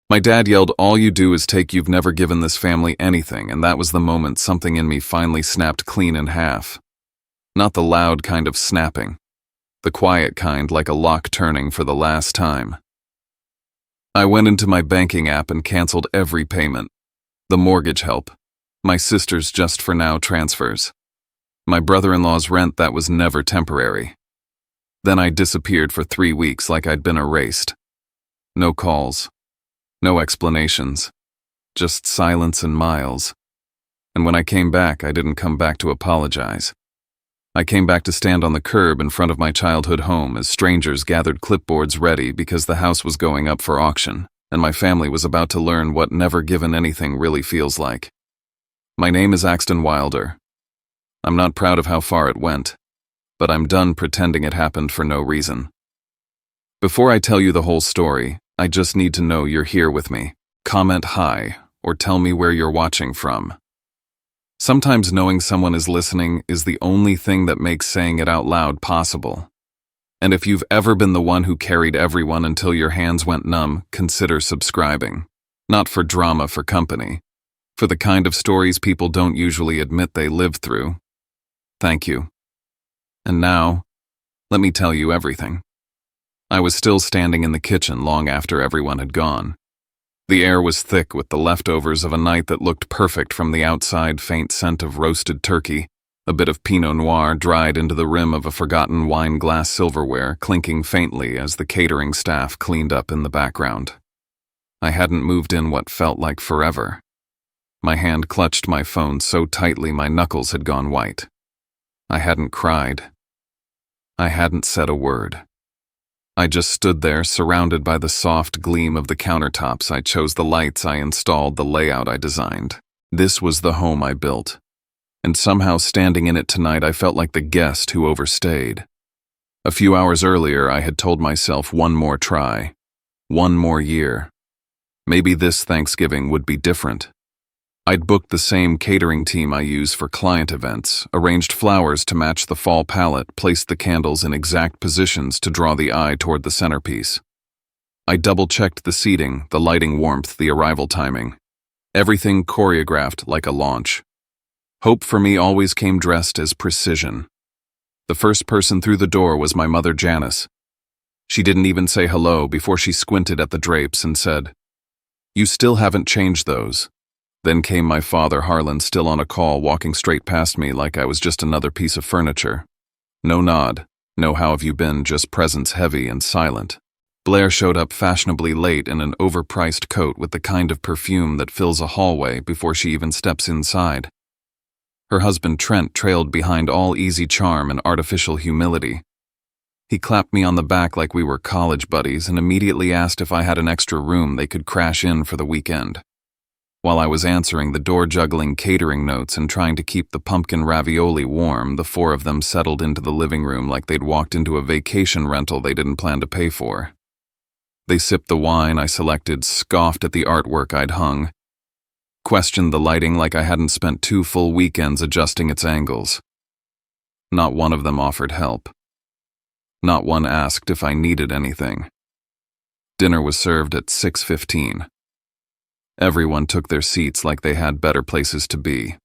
My dad yelled, "All you do is take, you've never given this family anything," and that was the moment something in me finally snapped clean in half. Not the loud kind of snapping. The quiet kind, like a lock turning for the last time. I went into my banking app and canceled every payment. The mortgage help. My sister's just for now transfers. My brother-in-law's rent that was never temporary. Then I disappeared for 3 weeks like I'd been erased. No calls. No explanations. Just silence and miles. And when I came back, I didn't come back to apologize. I came back to stand on the curb in front of my childhood home as strangers gathered clipboards ready because the house was going up for auction, and my family was about to learn what never given anything really feels like. My name is Axton Wilder. I'm not proud of how far it went, but I'm done pretending it happened for no reason. Before I tell you the whole story, I just need to know you're here with me. Comment hi, or tell me where you're watching from. Sometimes knowing someone is listening is the only thing that makes saying it out loud possible. And if you've ever been the one who carried everyone until your hands went numb, consider subscribing. Not for drama, for company. For the kind of stories people don't usually admit they lived through. Thank you. And now, let me tell you everything. I was still standing in the kitchen long after everyone had gone. The air was thick with the leftovers of a night that looked perfect from the outside, faint scent of roasted turkey, a bit of Pinot Noir dried into the rim of a forgotten wine glass silverware, clinking faintly as the catering staff cleaned up in the background. I hadn't moved in what felt like forever. My hand clutched my phone so tightly my knuckles had gone white. I hadn't cried. I hadn't said a word. I just stood there, surrounded by the soft gleam of the countertops. I chose the lights I installed, the layout I designed. This was the home I built. And somehow standing in it tonight, I felt like the guest who overstayed. A few hours earlier, I had told myself one more try. One more year. Maybe this Thanksgiving would be different. I'd booked the same catering team I use for client events, arranged flowers to match the fall palette, placed the candles in exact positions to draw the eye toward the centerpiece. I double-checked the seating, the lighting warmth, the arrival timing. Everything choreographed like a launch. Hope for me always came dressed as precision. The first person through the door was my mother, Janice. She didn't even say hello before she squinted at the drapes and said, "You still haven't changed those." Then came my father, Harlan, still on a call, walking straight past me like I was just another piece of furniture. No nod, no how have you been, just presence heavy and silent. Blair showed up fashionably late in an overpriced coat with the kind of perfume that fills a hallway before she even steps inside. Her husband Trent trailed behind all easy charm and artificial humility. He clapped me on the back like we were college buddies and immediately asked if I had an extra room they could crash in for the weekend. While I was answering the door, juggling catering notes and trying to keep the pumpkin ravioli warm, the four of them settled into the living room like they'd walked into a vacation rental they didn't plan to pay for. They sipped the wine I selected, scoffed at the artwork I'd hung, questioned the lighting like I hadn't spent 2 full weekends adjusting its angles. Not one of them offered help. Not one asked if I needed anything. Dinner was served at 6:15. Everyone took their seats like they had better places to be.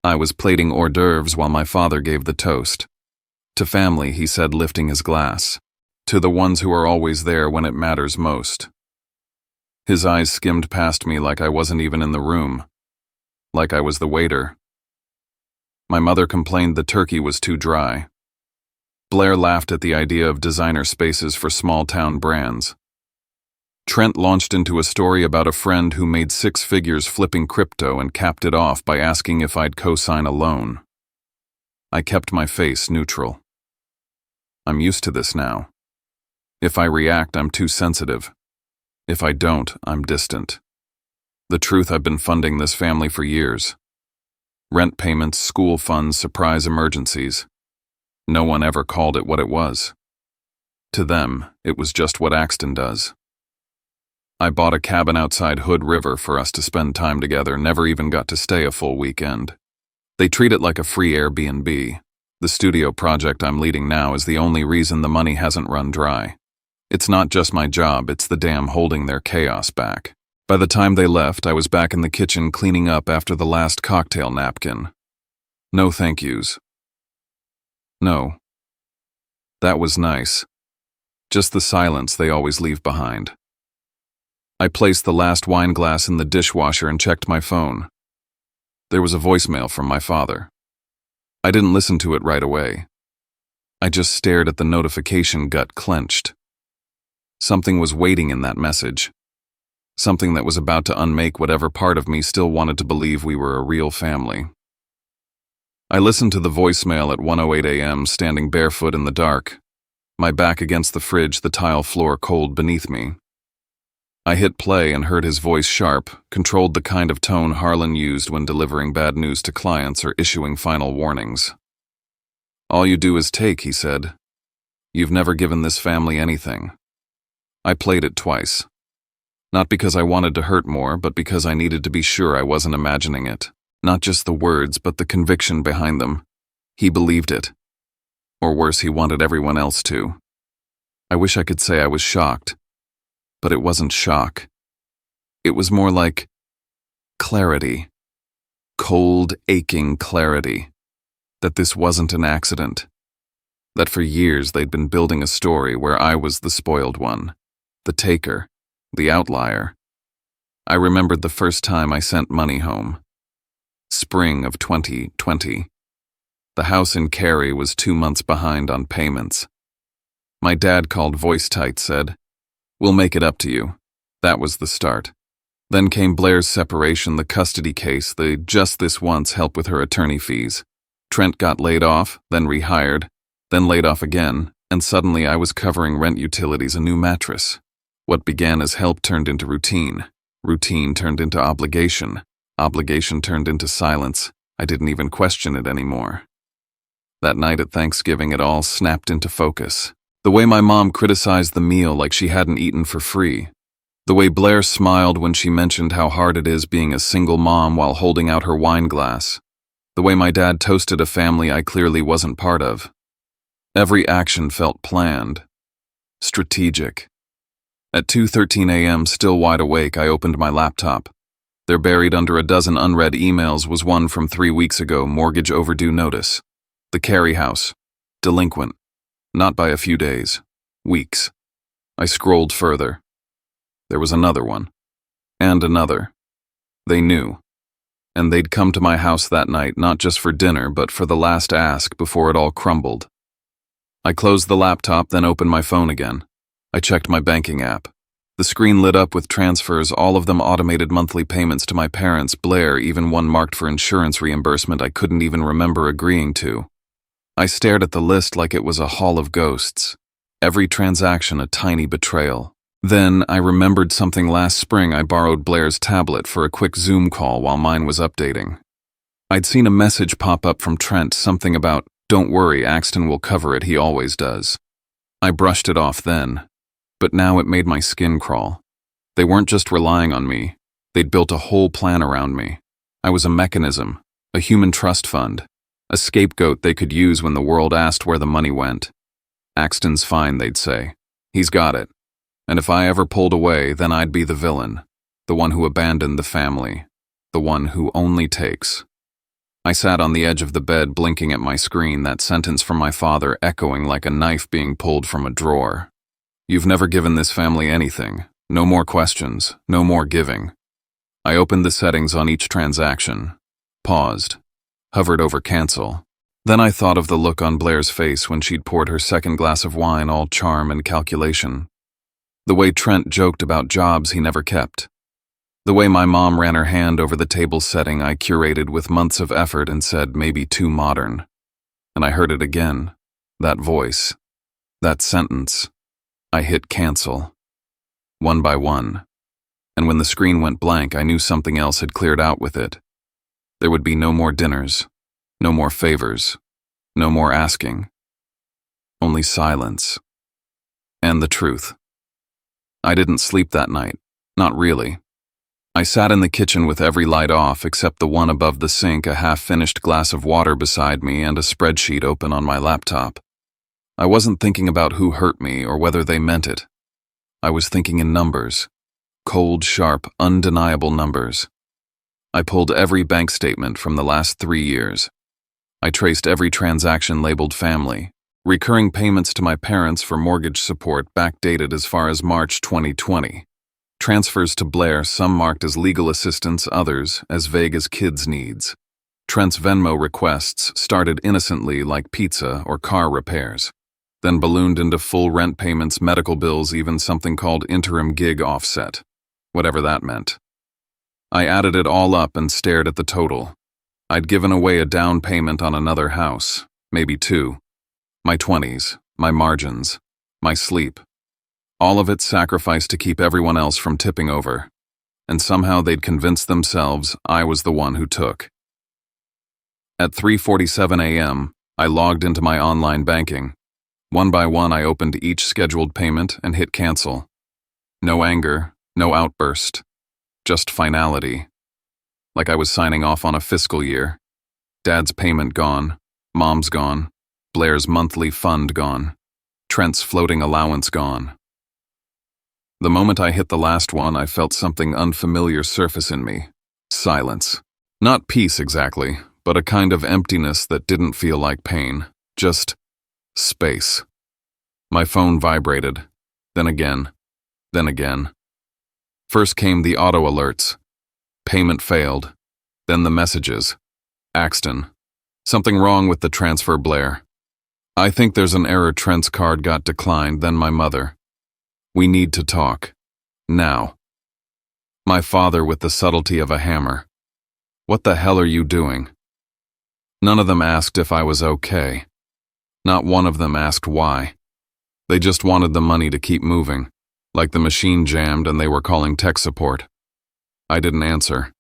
I was plating hors d'oeuvres while my father gave the toast. To family, he said, lifting his glass. To the ones who are always there when it matters most. His eyes skimmed past me like I wasn't even in the room. Like I was the waiter. My mother complained the turkey was too dry. Blair laughed at the idea of designer spaces for small-town brands. Trent launched into a story about a friend who made 6 figures flipping crypto and capped it off by asking if I'd co-sign a loan. I kept my face neutral. I'm used to this now. If I react, I'm too sensitive. If I don't, I'm distant. The truth, I've been funding this family for years. Rent payments, school funds, surprise emergencies. No one ever called it what it was. To them, it was just what Axton does. I bought a cabin outside Hood River for us to spend time together, never even got to stay a full weekend. They treat it like a free Airbnb. The studio project I'm leading now is the only reason the money hasn't run dry. It's not just my job, it's the damn holding their chaos back. By the time they left, I was back in the kitchen cleaning up after the last cocktail napkin. No thank yous. No. That was nice. Just the silence they always leave behind. I placed the last wine glass in the dishwasher and checked my phone. There was a voicemail from my father. I didn't listen to it right away. I just stared at the notification, gut clenched. Something was waiting in that message. Something that was about to unmake whatever part of me still wanted to believe we were a real family. I listened to the voicemail at 1:08 a.m., standing barefoot in the dark, my back against the fridge, the tile floor cold beneath me. I hit play and heard his voice sharp, controlled, the kind of tone Harlan used when delivering bad news to clients or issuing final warnings. "All you do is take," he said. "You've never given this family anything." I played it twice. Not because I wanted to hurt more, but because I needed to be sure I wasn't imagining it. Not just the words, but the conviction behind them. He believed it. Or worse, he wanted everyone else to. I wish I could say I was shocked. But it wasn't shock. It was more like clarity. Cold, aching clarity. That this wasn't an accident. That for years they'd been building a story where I was the spoiled one, the taker, the outlier. I remembered the first time I sent money home. Spring of 2020. The house in Cary was 2 months behind on payments. My dad called voice tight, said, "We'll make it up to you." That was the start. Then came Blair's separation, the custody case, the just this once help with her attorney fees. Trent got laid off, then rehired, then laid off again, and suddenly I was covering rent, utilities, a new mattress. What began as help turned into routine. Routine turned into obligation. Obligation turned into silence. I didn't even question it anymore. That night at Thanksgiving, it all snapped into focus. The way my mom criticized the meal like she hadn't eaten for free. The way Blair smiled when she mentioned how hard it is being a single mom while holding out her wine glass. The way my dad toasted a family I clearly wasn't part of. Every action felt planned. Strategic. At 2:13 a.m., still wide awake, I opened my laptop. There, buried under a dozen unread emails, was one from 3 weeks ago, mortgage overdue notice. The Cary house. Delinquent. Not by a few days. Weeks. I scrolled further. There was another one. And another. They knew. And they'd come to my house that night, not just for dinner, but for the last ask before it all crumbled. I closed the laptop, then opened my phone again. I checked my banking app. The screen lit up with transfers, all of them automated monthly payments to my parents, Blair, even one marked for insurance reimbursement I couldn't even remember agreeing to. I stared at the list like it was a hall of ghosts. Every transaction a tiny betrayal. Then I remembered something. Last spring I borrowed Blair's tablet for a quick Zoom call while mine was updating. I'd seen a message pop up from Trent, something about, "Don't worry, Axton will cover it, he always does." I brushed it off then. But now it made my skin crawl. They weren't just relying on me. They'd built a whole plan around me. I was a mechanism, a human trust fund, a scapegoat they could use when the world asked where the money went. "Axton's fine," they'd say. "He's got it." And if I ever pulled away, then I'd be the villain, the one who abandoned the family, the one who only takes. I sat on the edge of the bed, blinking at my screen, that sentence from my father echoing like a knife being pulled from a drawer. "You've never given this family anything. No more questions. No more giving." I opened the settings on each transaction, paused, hovered over cancel. Then I thought of the look on Blair's face when she'd poured her second glass of wine, all charm and calculation. The way Trent joked about jobs he never kept. The way my mom ran her hand over the table setting I curated with months of effort and said maybe too modern. And I heard it again. That voice. That sentence. I hit cancel. One by one. And when the screen went blank, I knew something else had cleared out with it. There would be no more dinners, no more favors, no more asking. Only silence. And the truth. I didn't sleep that night. Not really. I sat in the kitchen with every light off except the one above the sink, a half-finished glass of water beside me, and a spreadsheet open on my laptop. I wasn't thinking about who hurt me or whether they meant it. I was thinking in numbers. Cold, sharp, undeniable numbers. I pulled every bank statement from the last 3 years. I traced every transaction labeled family. Recurring payments to my parents for mortgage support backdated as far as March 2020. Transfers to Blair, some marked as legal assistance, others as vague as kids' needs. Trent's Venmo requests started innocently like pizza or car repairs, then ballooned into full rent payments, medical bills, even something called interim gig offset, whatever that meant. I added it all up and stared at the total. I'd given away a down payment on another house, maybe 2. My 20s, my margins, my sleep. All of it sacrificed to keep everyone else from tipping over. And somehow they'd convinced themselves I was the one who took. At 3:47 a.m., I logged into my online banking. One by one, I opened each scheduled payment and hit cancel. No anger, no outburst, just finality. Like I was signing off on a fiscal year. Dad's payment gone, Mom's gone, Blair's monthly fund gone, Trent's floating allowance gone. The moment I hit the last one, I felt something unfamiliar surface in me. Silence. Not peace exactly, but a kind of emptiness that didn't feel like pain. Just space. My phone vibrated. Then again. Then again. First came the auto alerts. Payment failed. Then the messages. Axton. Something wrong with the transfer, Blair. I think there's an error. Trent's card got declined. Then my mother. We need to talk. Now. My father with the subtlety of a hammer. What the hell are you doing? None of them asked if I was okay. Not one of them asked why. They just wanted the money to keep moving, like the machine jammed and they were calling tech support. I didn't answer.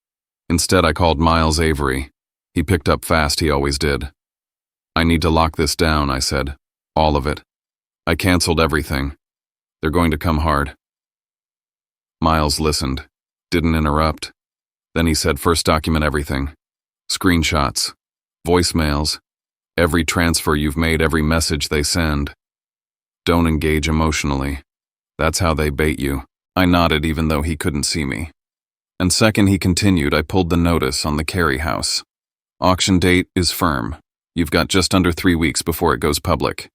Instead, I called Miles Avery. He picked up fast, he always did. I need to lock this down, I said. All of it. I canceled everything. They're going to come hard. Miles listened, didn't interrupt. Then he said, first document everything. Screenshots. Voicemails, every transfer you've made, every message they send. Don't engage emotionally. That's how they bait you. I nodded even though he couldn't see me. And second, he continued, I pulled the notice on the Carey house. Auction date is firm. You've got just under 3 weeks before it goes public.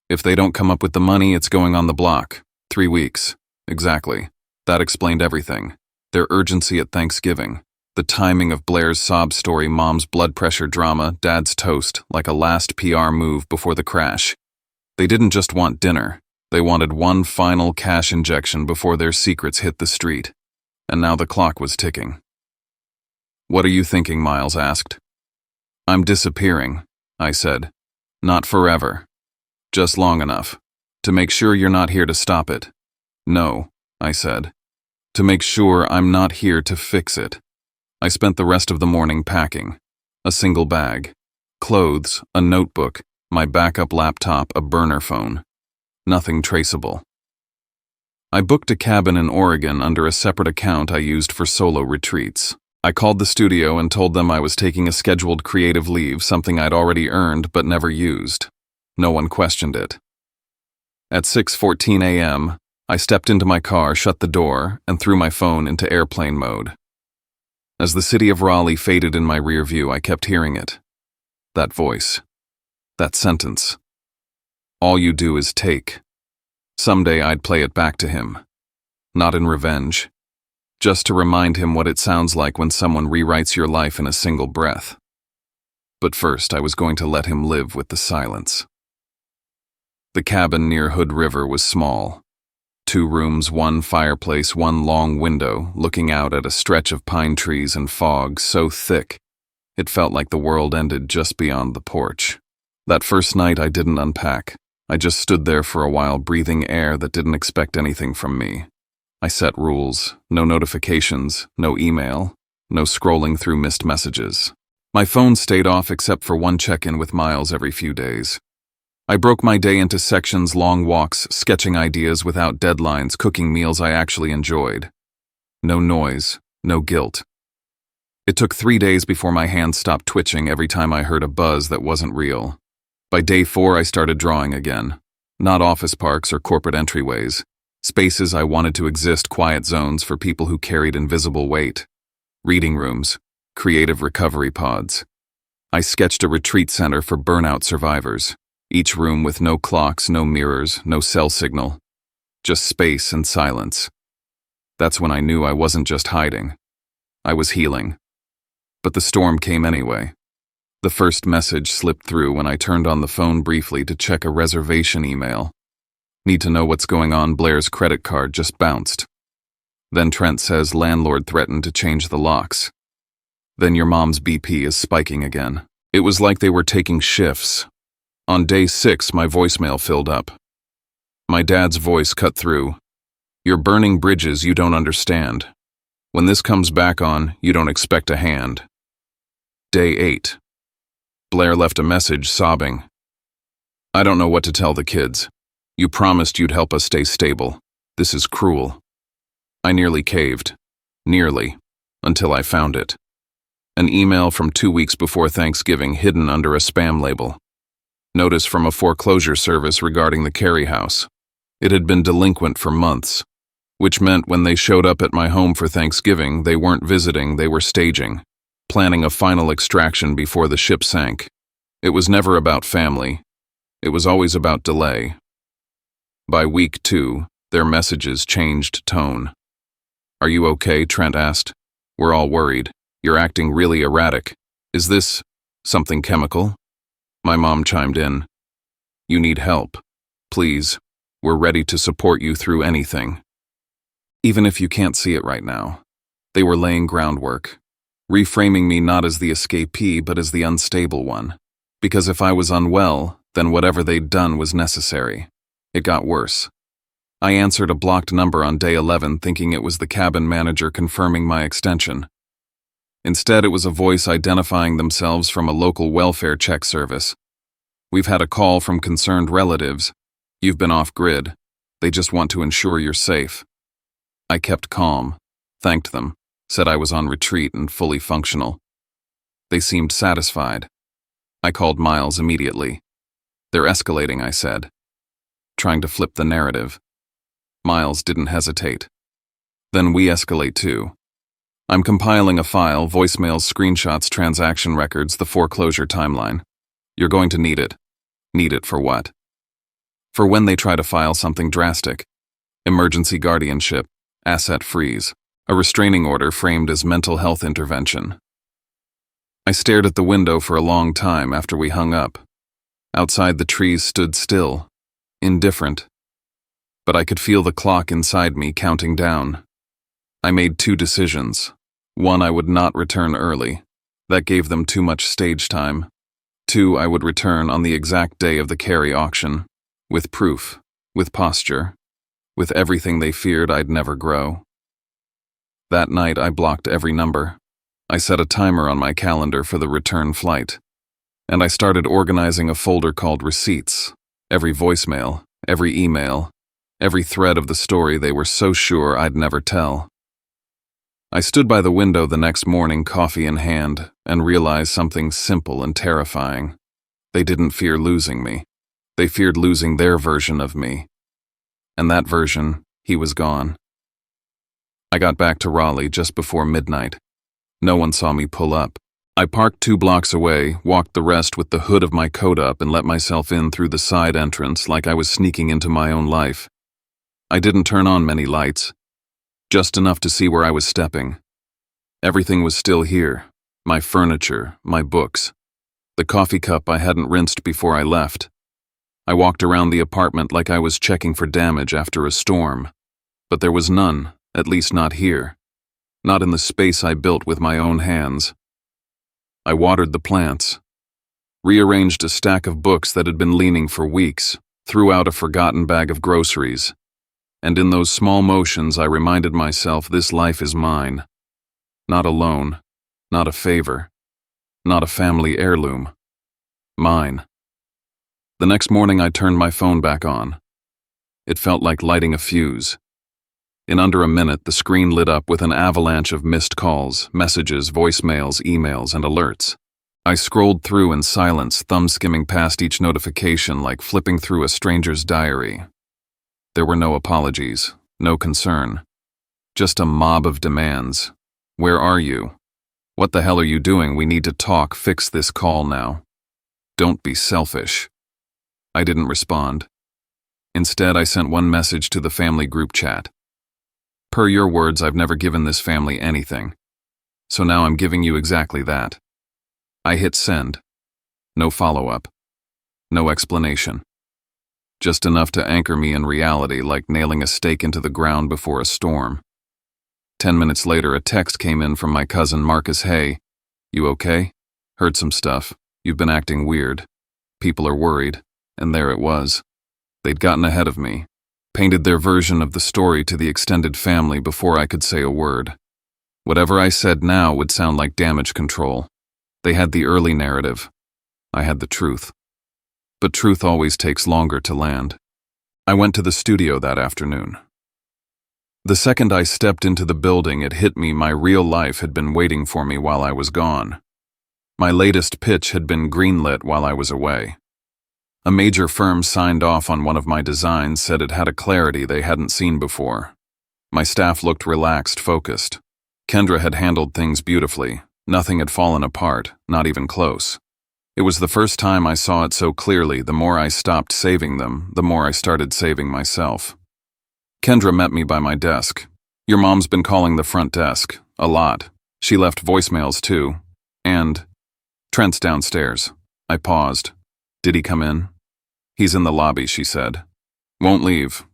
If they don't come up with the money, it's going on the block. 3 weeks. Exactly. That explained everything. Their urgency at Thanksgiving. The timing of Blair's sob story, Mom's blood pressure drama, Dad's toast, like a last PR move before the crash. They didn't just want dinner. They wanted one final cash injection before their secrets hit the street. And now the clock was ticking. What are you thinking? Miles asked. I'm disappearing, I said. Not forever. Just long enough. To make sure you're not here to stop it. No, I said. To make sure I'm not here to fix it. I spent the rest of the morning packing. A single bag. Clothes, a notebook, my backup laptop, a burner phone. Nothing traceable. I booked a cabin in Oregon under a separate account I used for solo retreats. I called the studio and told them I was taking a scheduled creative leave, something I'd already earned but never used. No one questioned it. At 6:14 a.m., I stepped into my car, shut the door, and threw my phone into airplane mode. As the city of Raleigh faded in my rear view, I kept hearing it. That voice. That sentence. All you do is take. Someday I'd play it back to him. Not in revenge. Just to remind him what it sounds like when someone rewrites your life in a single breath. But first, I was going to let him live with the silence. The cabin near Hood River was small. 2 rooms, 1 fireplace, 1 long window, looking out at a stretch of pine trees and fog so thick, it felt like the world ended just beyond the porch. That first night I didn't unpack. I just stood there for a while, breathing air that didn't expect anything from me. I set rules. No notifications, no email, no scrolling through missed messages. My phone stayed off except for 1 check-in with Miles every few days. I broke my day into sections, long walks, sketching ideas without deadlines, cooking meals I actually enjoyed. No noise, no guilt. It took 3 days before my hands stopped twitching every time I heard a buzz that wasn't real. By day 4, I started drawing again. Not office parks or corporate entryways. Spaces I wanted to exist, quiet zones for people who carried invisible weight. Reading rooms, creative recovery pods. I sketched a retreat center for burnout survivors, each room with no clocks, no mirrors, no cell signal, just space and silence. That's when I knew I wasn't just hiding. I was healing. But the storm came anyway. The first message slipped through when I turned on the phone briefly to check a reservation email. Need to know what's going on, Blair's credit card just bounced. Then Trent says landlord threatened to change the locks. Then your mom's BP is spiking again. It was like they were taking shifts. On day 6, my voicemail filled up. My dad's voice cut through. You're burning bridges you don't understand. When this comes back on, you don't expect a hand. Day 8. Blair left a message, sobbing. I don't know what to tell the kids. You promised you'd help us stay stable. This is cruel. I nearly caved. Nearly. Until I found it. An email from 2 weeks before Thanksgiving hidden under a spam label. Notice from a foreclosure service regarding the Carey house. It had been delinquent for months, which meant when they showed up at my home for Thanksgiving, they weren't visiting, they were staging, planning a final extraction before the ship sank. It was never about family. It was always about delay. By week 2, their messages changed tone. Are you okay? Trent asked. We're all worried. You're acting really erratic. Is this something chemical? My mom chimed in. You need help. Please, we're ready to support you through anything. Even if you can't see it right now. They were laying groundwork, reframing me not as the escapee but as the unstable one. Because if I was unwell, then whatever they'd done was necessary. It got worse. I answered a blocked number on day 11 thinking it was the cabin manager confirming my extension. Instead, it was a voice identifying themselves from a local welfare check service. We've had a call from concerned relatives. You've been off-grid. They just want to ensure you're safe. I kept calm, thanked them, said I was on retreat and fully functional. They seemed satisfied. I called Miles immediately. They're escalating, I said, trying to flip the narrative. Miles didn't hesitate. Then we escalate too. I'm compiling a file, voicemails, screenshots, transaction records, the foreclosure timeline. You're going to need it. Need it for what? For when they try to file something drastic. Emergency guardianship, asset freeze, a restraining order framed as mental health intervention. I stared at the window for a long time after we hung up. Outside, the trees stood still, indifferent. But I could feel the clock inside me counting down. I made 2 decisions. 1, I would not return early. That gave them too much stage time. 2, I would return on the exact day of the Carey auction. With proof, with posture, with everything they feared I'd never grow. That night I blocked every number. I set a timer on my calendar for the return flight. And I started organizing a folder called Receipts. Every voicemail, every email, every thread of the story they were so sure I'd never tell. I stood by the window the next morning, coffee in hand, and realized something simple and terrifying. They didn't fear losing me. They feared losing their version of me. And that version, he was gone. I got back to Raleigh just before midnight. No one saw me pull up. I parked 2 blocks away, walked the rest with the hood of my coat up, and let myself in through the side entrance like I was sneaking into my own life. I didn't turn on many lights. Just enough to see where I was stepping. Everything was still here. My furniture, my books. The coffee cup I hadn't rinsed before I left. I walked around the apartment like I was checking for damage after a storm. But there was none, at least not here. Not in the space I built with my own hands. I watered the plants. Rearranged a stack of books that had been leaning for weeks. Threw out a forgotten bag of groceries. And in those small motions I reminded myself this life is mine. Not a loan, not a favor, not a family heirloom. Mine. The next morning I turned my phone back on. It felt like lighting a fuse. In under a minute, the screen lit up with an avalanche of missed calls, messages, voicemails, emails, and alerts. I scrolled through in silence, thumb skimming past each notification like flipping through a stranger's diary. There were no apologies, no concern. Just a mob of demands. Where are you? What the hell are you doing? We need to talk. Fix this call now. Don't be selfish. I didn't respond. Instead, I sent one message to the family group chat. Per your words, I've never given this family anything. So now I'm giving you exactly that. I hit send. No follow-up. No explanation. Just enough to anchor me in reality, like nailing a stake into the ground before a storm. 10 minutes later, a text came in from my cousin Marcus. Hey, you okay? Heard some stuff. You've been acting weird. People are worried. And there it was. They'd gotten ahead of me, painted their version of the story to the extended family before I could say a word. Whatever I said now would sound like damage control. They had the early narrative. I had the truth. But truth always takes longer to land. I went to the studio that afternoon. The second I stepped into the building, it hit me my real life had been waiting for me while I was gone. My latest pitch had been greenlit while I was away. A major firm signed off on one of my designs, said it had a clarity they hadn't seen before. My staff looked relaxed, focused. Kendra had handled things beautifully. Nothing had fallen apart, not even close. It was the first time I saw it so clearly. The more I stopped saving them, the more I started saving myself. Kendra met me by my desk. Your mom's been calling the front desk. A lot. She left voicemails too. And Trent's downstairs. I paused. Did he come in? He's in the lobby, she said. Won't leave.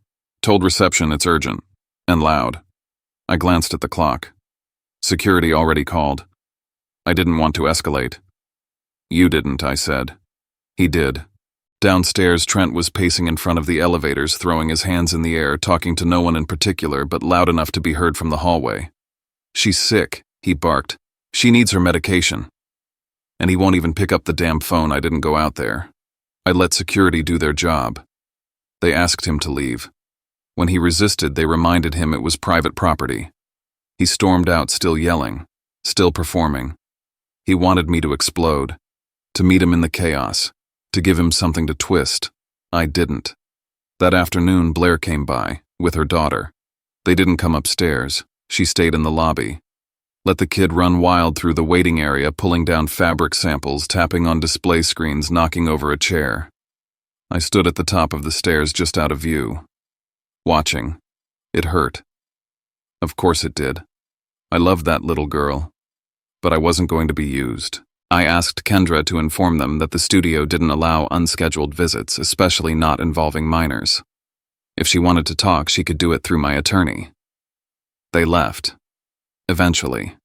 Told reception it's urgent. And loud. I glanced at the clock. Security already called. I didn't want to escalate. You didn't, I said. He did. Downstairs, Trent was pacing in front of the elevators, throwing his hands in the air, talking to no one in particular, but loud enough to be heard from the hallway. She's sick, he barked. She needs her medication. And he won't even pick up the damn phone. I didn't go out there. I let security do their job. They asked him to leave. When he resisted, they reminded him it was private property. He stormed out, still yelling, still performing. He wanted me to explode, to meet him in the chaos, to give him something to twist. I didn't. That afternoon, Blair came by, with her daughter. They didn't come upstairs. She stayed in the lobby. Let the kid run wild through the waiting area, pulling down fabric samples, tapping on display screens, knocking over a chair. I stood at the top of the stairs, just out of view. Watching. It hurt. Of course it did. I loved that little girl. But I wasn't going to be used. I asked Kendra to inform them that the studio didn't allow unscheduled visits, especially not involving minors. If she wanted to talk, she could do it through my attorney. They left. Eventually.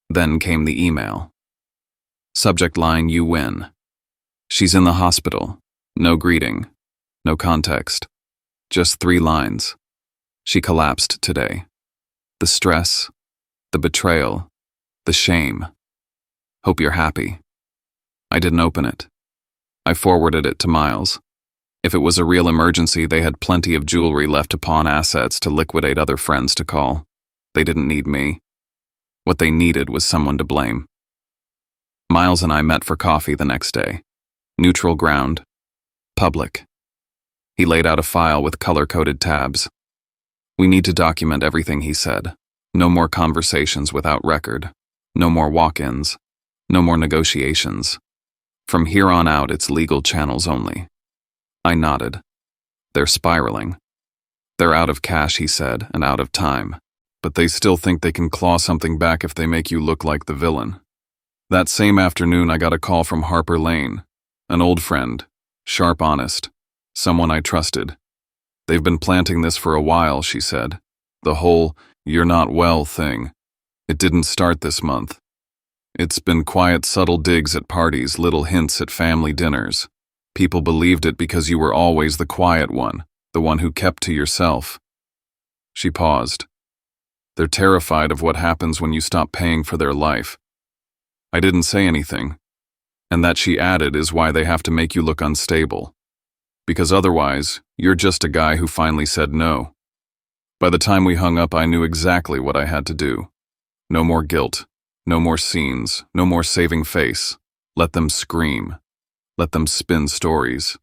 Then came the email. Subject line, you win. She's in the hospital. No greeting. No context. Just 3 lines. She collapsed today. The stress. The betrayal. The shame. Hope you're happy. I didn't open it. I forwarded it to Miles. If it was a real emergency, they had plenty of jewelry left to pawn, assets to liquidate, other friends to call. They didn't need me. What they needed was someone to blame. Miles and I met for coffee the next day. Neutral ground. Public. He laid out a file with color-coded tabs. We need to document everything, he said. No more conversations without record. No more walk-ins. No more negotiations. From here on out, it's legal channels only. I nodded. They're spiraling. They're out of cash, he said, and out of time. But they still think they can claw something back if they make you look like the villain. That same afternoon, I got a call from Harper Lane, an old friend, sharp, honest, someone I trusted. They've been planting this for a while, she said. The whole "you're not well" thing. It didn't start this month. It's been quiet, subtle digs at parties, little hints at family dinners. People believed it because you were always the quiet one, the one who kept to yourself. She paused. They're terrified of what happens when you stop paying for their life. I didn't say anything. And that, she added, is why they have to make you look unstable. Because otherwise, you're just a guy who finally said no. By the time we hung up, I knew exactly what I had to do. No more guilt. No more scenes. No more saving face. Let them scream. Let them spin stories.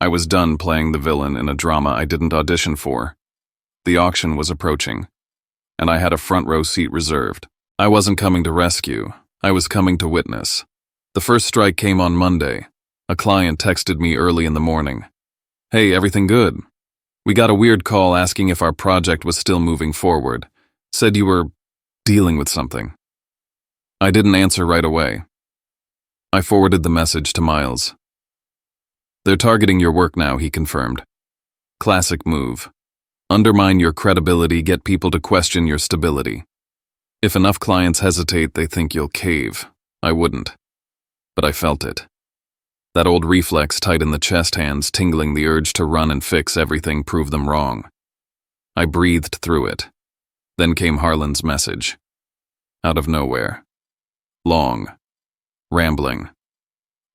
I was done playing the villain in a drama I didn't audition for. The auction was approaching, and I had a front row seat reserved. I wasn't coming to rescue, I was coming to witness. The first strike came on Monday. A client texted me early in the morning. "Hey, everything good? We got a weird call asking if our project was still moving forward. Said you were dealing with something." I didn't answer right away. I forwarded the message to Miles. "They're targeting your work now," he confirmed. "Classic move. Undermine your credibility, get people to question your stability. If enough clients hesitate, they think you'll cave. I wouldn't. But I felt it. That old reflex tight in the chest hands, tingling the urge to run and fix everything, proved them wrong. I breathed through it. Then came Harlan's message. Out of nowhere. Long. Rambling.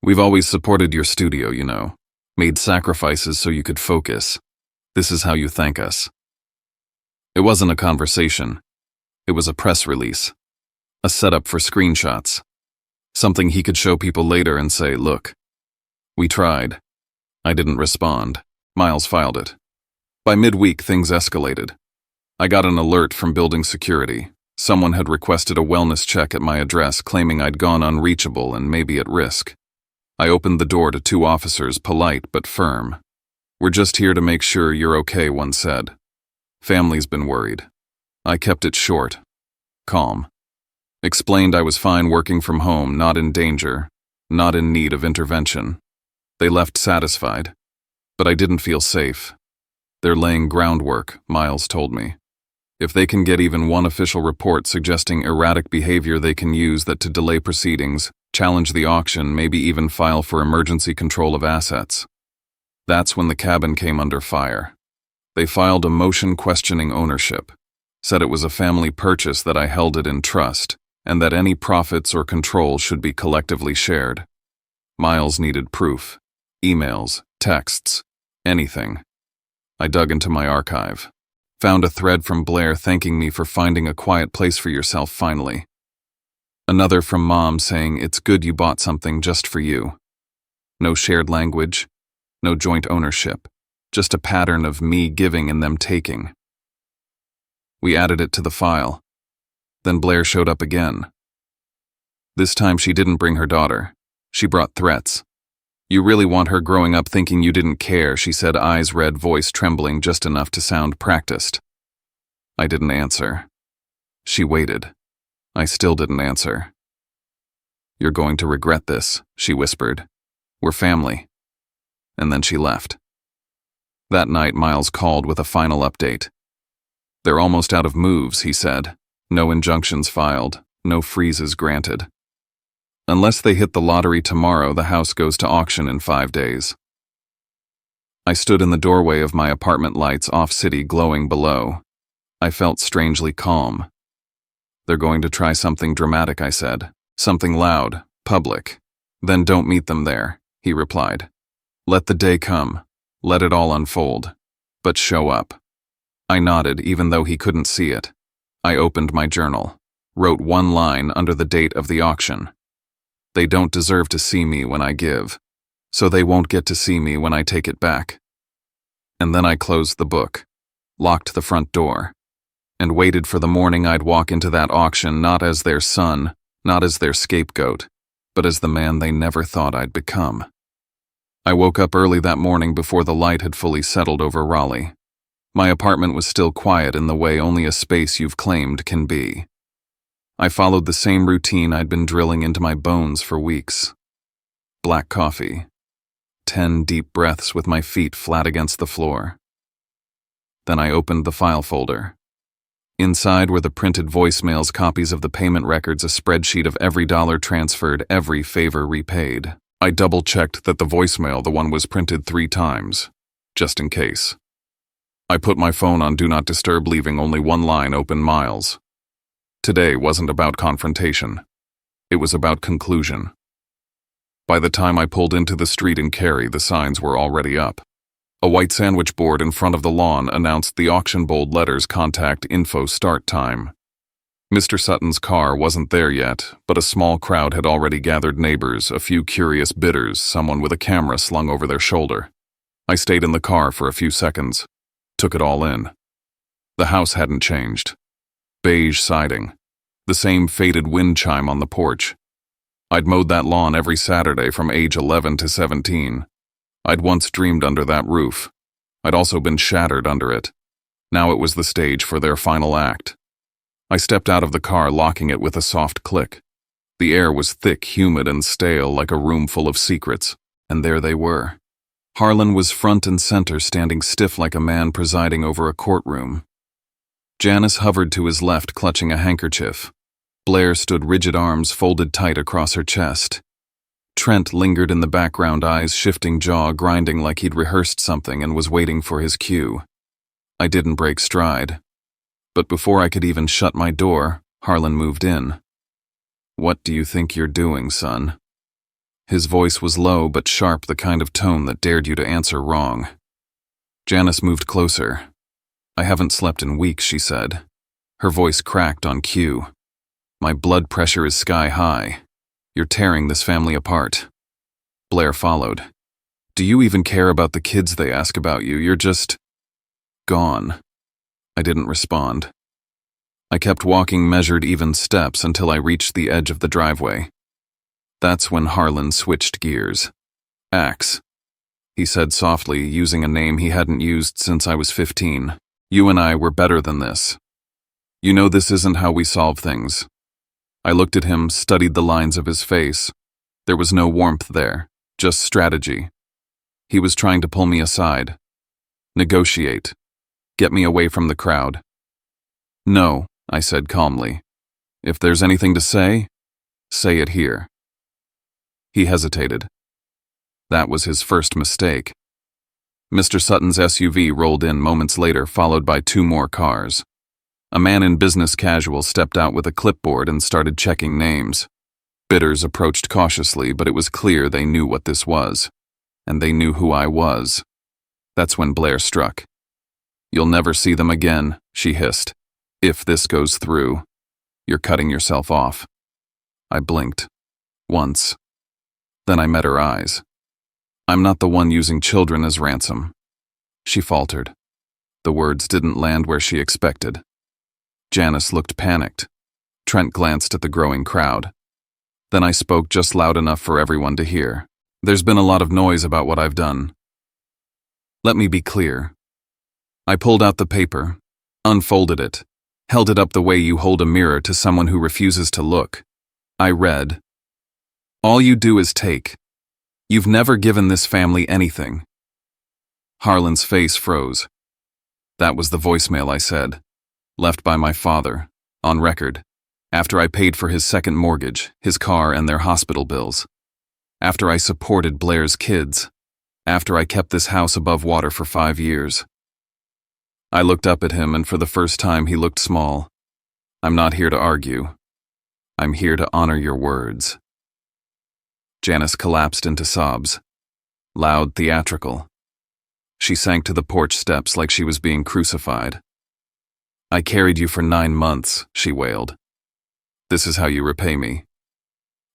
"We've always supported your studio, you know. Made sacrifices so you could focus. This is how you thank us." It wasn't a conversation. It was a press release. A setup for screenshots. Something he could show people later and say, "Look. We tried." I didn't respond. Miles filed it. By midweek, things escalated. I got an alert from building security. Someone had requested a wellness check at my address, claiming I'd gone unreachable and maybe at risk. I opened the door to two officers, polite but firm. "We're just here to make sure you're okay," one said. "Family's been worried." I kept it short. Calm. Explained I was fine working from home, not in danger, not in need of intervention. They left satisfied. But I didn't feel safe. "They're laying groundwork," Miles told me. "If they can get even one official report suggesting erratic behavior, they can use that to delay proceedings, challenge the auction, maybe even file for emergency control of assets." That's when the cabin came under fire. They filed a motion questioning ownership, said it was a family purchase, that I held it in trust, and that any profits or control should be collectively shared. Miles needed proof. Emails, texts, anything. I dug into my archive. Found a thread from Blair thanking me for finding a quiet place for yourself finally. Another from Mom saying it's good you bought something just for you. No shared language, no joint ownership, just a pattern of me giving and them taking. We added it to the file. Then Blair showed up again. This time she didn't bring her daughter. She brought threats. "You really want her growing up thinking you didn't care," she said, eyes red, voice trembling just enough to sound practiced. I didn't answer. She waited. I still didn't answer. "You're going to regret this," she whispered. "We're family." And then she left. That night, Miles called with a final update. "They're almost out of moves," he said. "No injunctions filed, no freezes granted. Unless they hit the lottery tomorrow, the house goes to auction in 5 days." I stood in the doorway of my apartment, lights off, city glowing below. I felt strangely calm. "They're going to try something dramatic," I said. "Something loud, public. Then don't meet them there," he replied. "Let the day come. Let it all unfold. But show up." I nodded, even though he couldn't see it. I opened my journal. Wrote one line under the date of the auction. "They don't deserve to see me when I give, so they won't get to see me when I take it back." And then I closed the book, locked the front door, and waited for the morning I'd walk into that auction, not as their son, not as their scapegoat, but as the man they never thought I'd become. I woke up early that morning before the light had fully settled over Raleigh. My apartment was still quiet in the way only a space you've claimed can be. I followed the same routine I'd been drilling into my bones for weeks. Black coffee. 10 deep breaths with my feet flat against the floor. Then I opened the file folder. Inside were the printed voicemails, copies of the payment records, a spreadsheet of every dollar transferred, every favor repaid. I double-checked that the voicemail, the one was printed 3 times, just in case. I put my phone on Do Not Disturb, leaving only one line open: Miles. Today wasn't about confrontation. It was about conclusion. By the time I pulled into the street in Cary, the signs were already up. A white sandwich board in front of the lawn announced the auction, bold letters, contact info, start time. Mr. Sutton's car wasn't there yet, but a small crowd had already gathered: neighbors, a few curious bidders, someone with a camera slung over their shoulder. I stayed in the car for a few seconds, took it all in. The house hadn't changed. Beige siding, the same faded wind chime on the porch. I'd mowed that lawn every Saturday from age 11 to 17. I'd once dreamed under that roof. I'd also been shattered under it. Now it was the stage for their final act. I stepped out of the car, locking it with a soft click. The air was thick, humid, and stale like a room full of secrets, and there they were. Harlan was front and center, standing stiff like a man presiding over a courtroom. Janice hovered to his left, clutching a handkerchief. Blair stood rigid, arms folded tight across her chest. Trent lingered in the background, eyes shifting, jaw grinding like he'd rehearsed something and was waiting for his cue. I didn't break stride. But before I could even shut my door, Harlan moved in. "What do you think you're doing, son?" His voice was low but sharp, the kind of tone that dared you to answer wrong. Janice moved closer. "I haven't slept in weeks," she said. Her voice cracked on cue. "My blood pressure is sky high. You're tearing this family apart." Blair followed. "Do you even care about the kids they ask about you? You're just gone." I didn't respond. I kept walking measured, even steps until I reached the edge of the driveway. That's when Harlan switched gears. "Axe," he said softly, using a name he hadn't used since I was 15. "You and I were better than this. You know this isn't how we solve things." I looked at him, studied the lines of his face. There was no warmth there, just strategy. He was trying to pull me aside. Negotiate. Get me away from the crowd. "No," I said calmly. "If there's anything to say it here." He hesitated. That was his first mistake. Mr. Sutton's SUV rolled in moments later, followed by 2 more cars. A man in business casual stepped out with a clipboard and started checking names. Bidders approached cautiously, but it was clear they knew what this was. And they knew who I was. That's when Blair struck. "You'll never see them again," she hissed. "If this goes through, you're cutting yourself off." I blinked. Once. Then I met her eyes. "I'm not the one using children as ransom." She faltered. The words didn't land where she expected. Janice looked panicked. Trent glanced at the growing crowd. Then I spoke just loud enough for everyone to hear. "There's been a lot of noise about what I've done. Let me be clear." I pulled out the paper, unfolded it, held it up the way you hold a mirror to someone who refuses to look. I read, "All you do is take. You've never given this family anything." Harlan's face froze. "That was the voicemail," I said. "Left by my father, on record, after I paid for his second mortgage, his car, and their hospital bills. After I supported Blair's kids. After I kept this house above water for 5 years. I looked up at him, and for the first time he looked small. "I'm not here to argue. I'm here to honor your words." Janice collapsed into sobs. Loud, theatrical. She sank to the porch steps like she was being crucified. "I carried you for 9 months, she wailed. "This is how you repay me."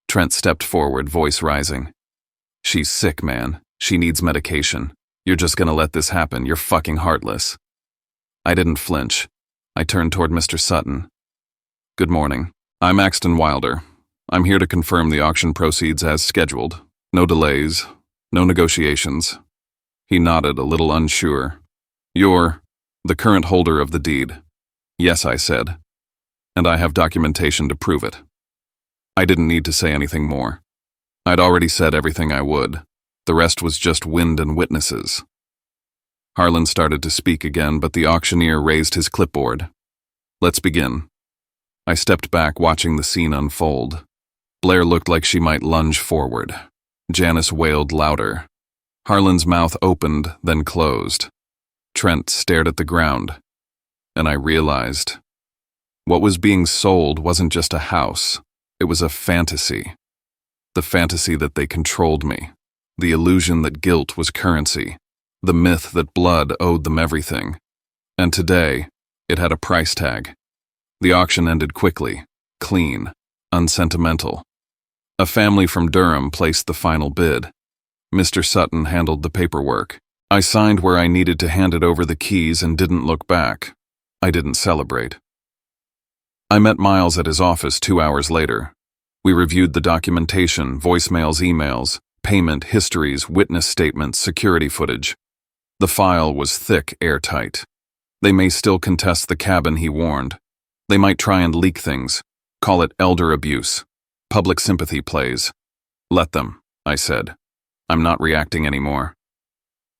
Trent stepped forward, voice rising. "She's sick, man. She needs medication. You're just gonna let this happen. You're fucking heartless." I didn't flinch. I turned toward Mr. Sutton. "Good morning. I'm Axton Wilder. I'm here to confirm the auction proceeds as scheduled. No delays, no negotiations." He nodded, a little unsure. "You're the current holder of the deed." "Yes," I said. "And I have documentation to prove it." I didn't need to say anything more. I'd already said everything I would. The rest was just wind and witnesses. Harlan started to speak again, but the auctioneer raised his clipboard. "Let's begin." I stepped back, watching the scene unfold. Blair looked like she might lunge forward. Janice wailed louder. Harlan's mouth opened, then closed. Trent stared at the ground. And I realized what was being sold wasn't just a house. It was a fantasy. The fantasy that they controlled me. The illusion that guilt was currency. The myth that blood owed them everything. And today, it had a price tag. The auction ended quickly, clean, unsentimental. A family from Durham placed the final bid. Mr. Sutton handled the paperwork. I signed where I needed to, handed over the keys, and didn't look back. I didn't celebrate. I met Miles at his office 2 hours later. We reviewed the documentation, voicemails, emails, payment histories, witness statements, security footage. The file was thick, airtight. They may still contest the cabin, he warned. They might try and leak things, call it elder abuse, public sympathy plays. Let them, I said. I'm not reacting anymore.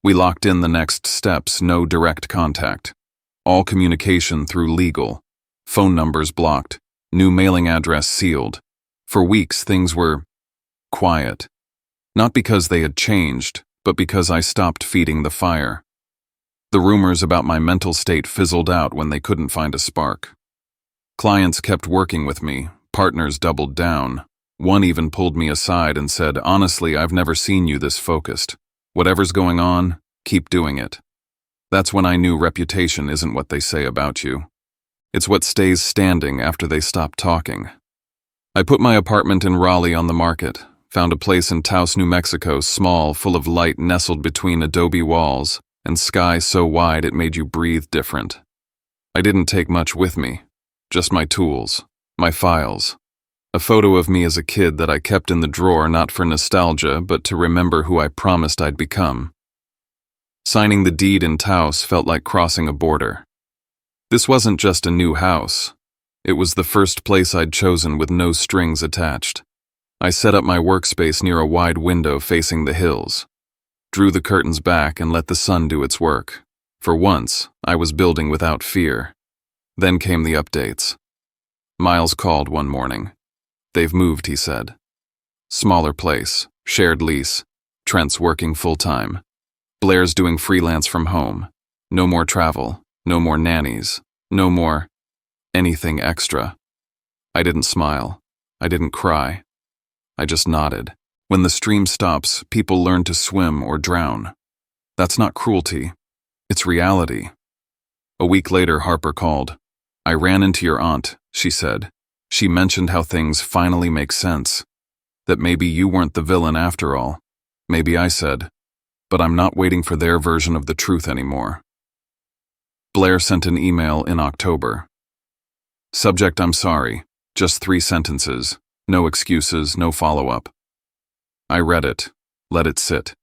We locked in the next steps: no direct contact. All communication through legal. Phone numbers blocked. New mailing address sealed. For weeks, things were quiet. Not because they had changed, but because I stopped feeding the fire. The rumors about my mental state fizzled out when they couldn't find a spark. Clients kept working with me. Partners doubled down. One even pulled me aside and said, "Honestly, I've never seen you this focused. Whatever's going on, keep doing it." That's when I knew reputation isn't what they say about you. It's what stays standing after they stop talking. I put my apartment in Raleigh on the market, found a place in Taos, New Mexico, small, full of light, nestled between adobe walls, and sky so wide it made you breathe different. I didn't take much with me, just my tools, my files. A photo of me as a kid that I kept in the drawer, not for nostalgia, but to remember who I promised I'd become. Signing the deed in Taos felt like crossing a border. This wasn't just a new house. It was the first place I'd chosen with no strings attached. I set up my workspace near a wide window facing the hills, drew the curtains back and let the sun do its work. For once, I was building without fear. Then came the updates. Miles called one morning. "They've moved," he said. "Smaller place, shared lease, Trent's working full-time. Blair's doing freelance from home. No more travel, no more nannies, no more anything extra." I didn't smile. I didn't cry. I just nodded. When the stream stops, people learn to swim or drown. That's not cruelty. It's reality. A week later, Harper called. "I ran into your aunt," she said. "She mentioned how things finally make sense. That maybe you weren't the villain after all." "Maybe," I said. "But I'm not waiting for their version of the truth anymore." Blair sent an email in October. Subject: "I'm sorry." Just 3 sentences. No excuses, no follow-up. I read it, let it sit.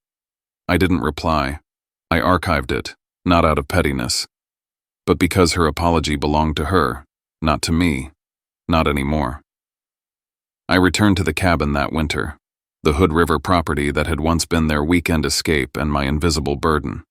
I didn't reply. I archived it, not out of pettiness, but because her apology belonged to her, not to me, not anymore. I returned to the cabin that winter, the Hood River property that had once been their weekend escape and my invisible burden.